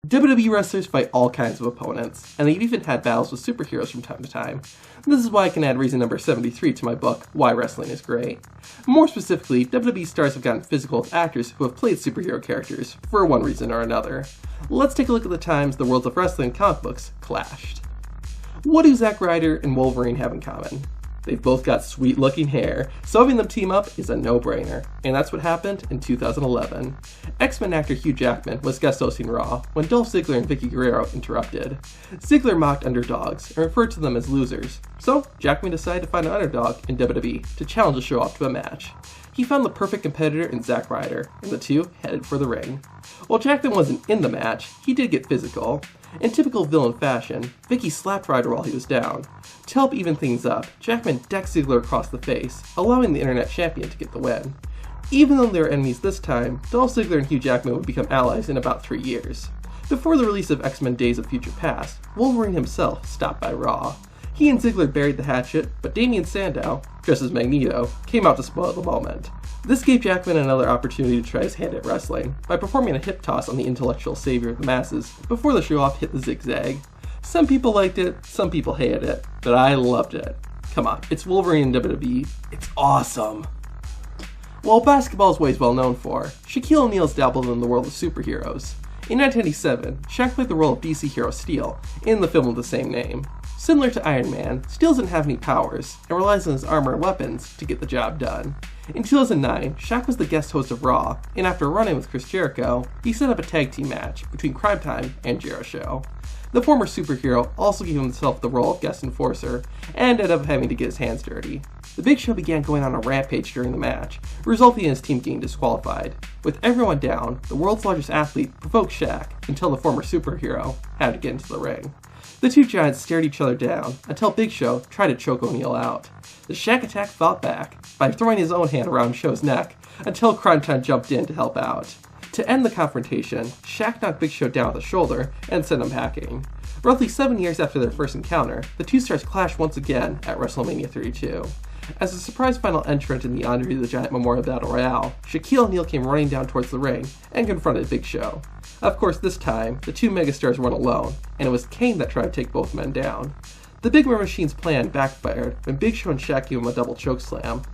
WWE wrestlers fight all kinds of opponents, and they've even had battles with superheroes from time to time. This is why I can add reason number 73 to my book, Why Wrestling is Great. More specifically, WWE stars have gotten physical with actors who have played superhero characters, for one reason or another. Let's take a look at the times the worlds of wrestling and comic books clashed. What do Zack Ryder and Wolverine have in common? They've both got sweet looking hair, so having them team up is a no-brainer, and that's what happened in 2011. X-Men actor Hugh Jackman was guest hosting Raw when Dolph Ziggler and Vickie Guerrero interrupted. Ziggler mocked underdogs and referred to them as losers, so Jackman decided to find an underdog in WWE to challenge the show off to a match. He found the perfect competitor in Zack Ryder, and the two headed for the ring. While Jackman wasn't in the match, he did get physical. In typical villain fashion, Vickie slapped Ryder while he was down. To help even things up, Jackman decked Ziggler across the face, allowing the internet champion to get the win. Even though they were enemies this time, Dolph Ziggler and Hugh Jackman would become allies in about 3 years. Before the release of X-Men Days of Future Past, Wolverine himself stopped by Raw. He and Ziggler buried the hatchet, but Damien Sandow, dressed as Magneto, came out to spoil the moment. This gave Jackman another opportunity to try his hand at wrestling, by performing a hip toss on the intellectual savior of the masses before the show-off hit the zigzag. Some people liked it, some people hated it, but I loved it. Come on, it's Wolverine in WWE, it's awesome! While basketball is what he's well known for, Shaquille O'Neal's dabbled in the world of superheroes. In 1987, Shaq played the role of DC hero Steel in the film of the same name. Similar to Iron Man, Steel doesn't have any powers, and relies on his armor and weapons to get the job done. In 2009, Shaq was the guest host of Raw, and after running with Chris Jericho, he set up a tag team match between Crime Time and Jero Show. The former superhero also gave himself the role of guest enforcer, and ended up having to get his hands dirty. The Big Show began going on a rampage during the match, resulting in his team getting disqualified. With everyone down, the world's largest athlete provoked Shaq until the former superhero had to get into the ring. The two giants stared each other down until Big Show tried to choke O'Neal out. The Shaq attack fought back by throwing his own hand around Show's neck until Crime Time jumped in to help out. To end the confrontation, Shaq knocked Big Show down with a shoulder and sent him packing. Roughly 7 years after their first encounter, the two stars clashed once again at WrestleMania 32. As a surprise final entrant in the Andre the Giant Memorial Battle Royale, Shaquille O'Neal came running down towards the ring and confronted Big Show. Of course, this time, the two megastars weren't alone, and it was Kane that tried to take both men down. The Big Man Machine's plan backfired when Big Show and Shaq gave him a double chokeslam.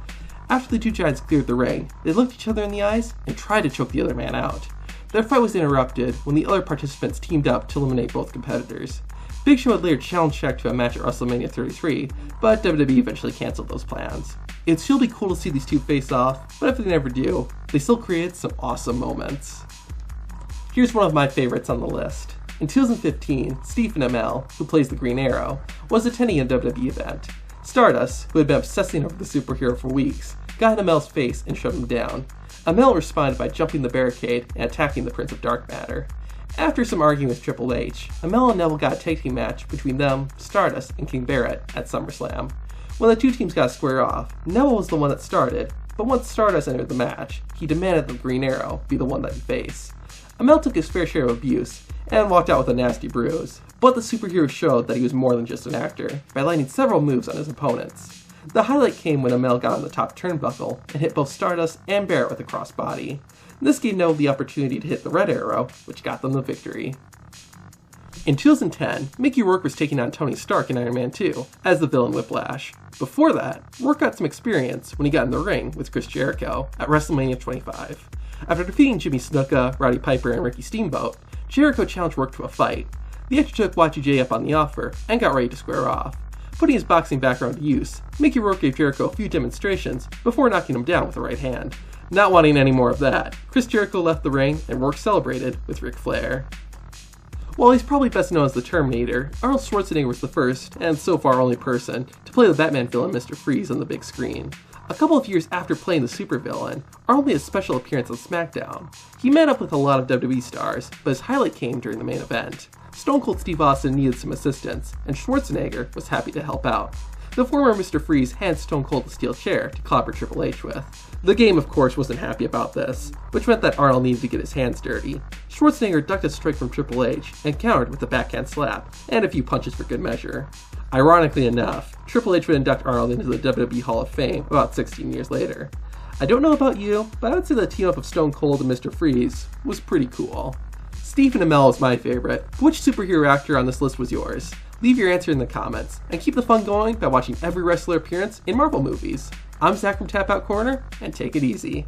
After the two giants cleared the ring, they looked each other in the eyes and tried to choke the other man out. Their fight was interrupted when the other participants teamed up to eliminate both competitors. Big Show had later challenged Shaq to a match at WrestleMania 33, but WWE eventually canceled those plans. It'd still be cool to see these two face off, but if they never do, they still created some awesome moments. Here's one of my favorites on the list. In 2015, Stephen Amell, who plays the Green Arrow, was attending a WWE event. Stardust, who had been obsessing over the superhero for weeks, got in Amell's face and shoved him down. Amell responded by jumping the barricade and attacking the Prince of Dark Matter. After some arguing with Triple H, Amell and Neville got a tag team match between them, Stardust, and King Barrett at SummerSlam. When the two teams got square off, Neville was the one that started, but once Stardust entered the match, he demanded the Green Arrow be the one that he face. Amell took his fair share of abuse and walked out with a nasty bruise, but the superhero showed that he was more than just an actor by landing several moves on his opponents. The highlight came when Amell got on the top turnbuckle and hit both Stardust and Barrett with a crossbody. This gave Neville the opportunity to hit the Red Arrow, which got them the victory. In 2010, Mickey Rourke was taking on Tony Stark in Iron Man 2 as the villain Whiplash. Before that, Rourke got some experience when he got in the ring with Chris Jericho at WrestleMania 25. After defeating Jimmy Snuka, Roddy Piper, and Ricky Steamboat, Jericho challenged Rourke to a fight. The actor took Y2J up on the offer and got ready to square off. Putting his boxing background to use, Mickey Rourke gave Jericho a few demonstrations before knocking him down with a right hand. Not wanting any more of that, Chris Jericho left the ring and Rourke celebrated with Ric Flair. While he's probably best known as the Terminator, Arnold Schwarzenegger was the first, and so far only person, to play the Batman villain Mr. Freeze on the big screen. A couple of years after playing the supervillain, Arnold made a special appearance on SmackDown. He met up with a lot of WWE stars, but his highlight came during the main event. Stone Cold Steve Austin needed some assistance, and Schwarzenegger was happy to help out. The former Mr. Freeze handed Stone Cold a steel chair to clobber Triple H with. The game, of course, wasn't happy about this, which meant that Arnold needed to get his hands dirty. Schwarzenegger ducked a strike from Triple H and countered with a backhand slap and a few punches for good measure. Ironically enough, Triple H would induct Arnold into the WWE Hall of Fame about 16 years later. I don't know about you, but I would say the team-up of Stone Cold and Mr. Freeze was pretty cool. Stephen Amell is my favorite. Which superhero actor on this list was yours? Leave your answer in the comments, and keep the fun going by watching every wrestler appearance in Marvel movies. I'm Zach from Tap Out Corner, and take it easy.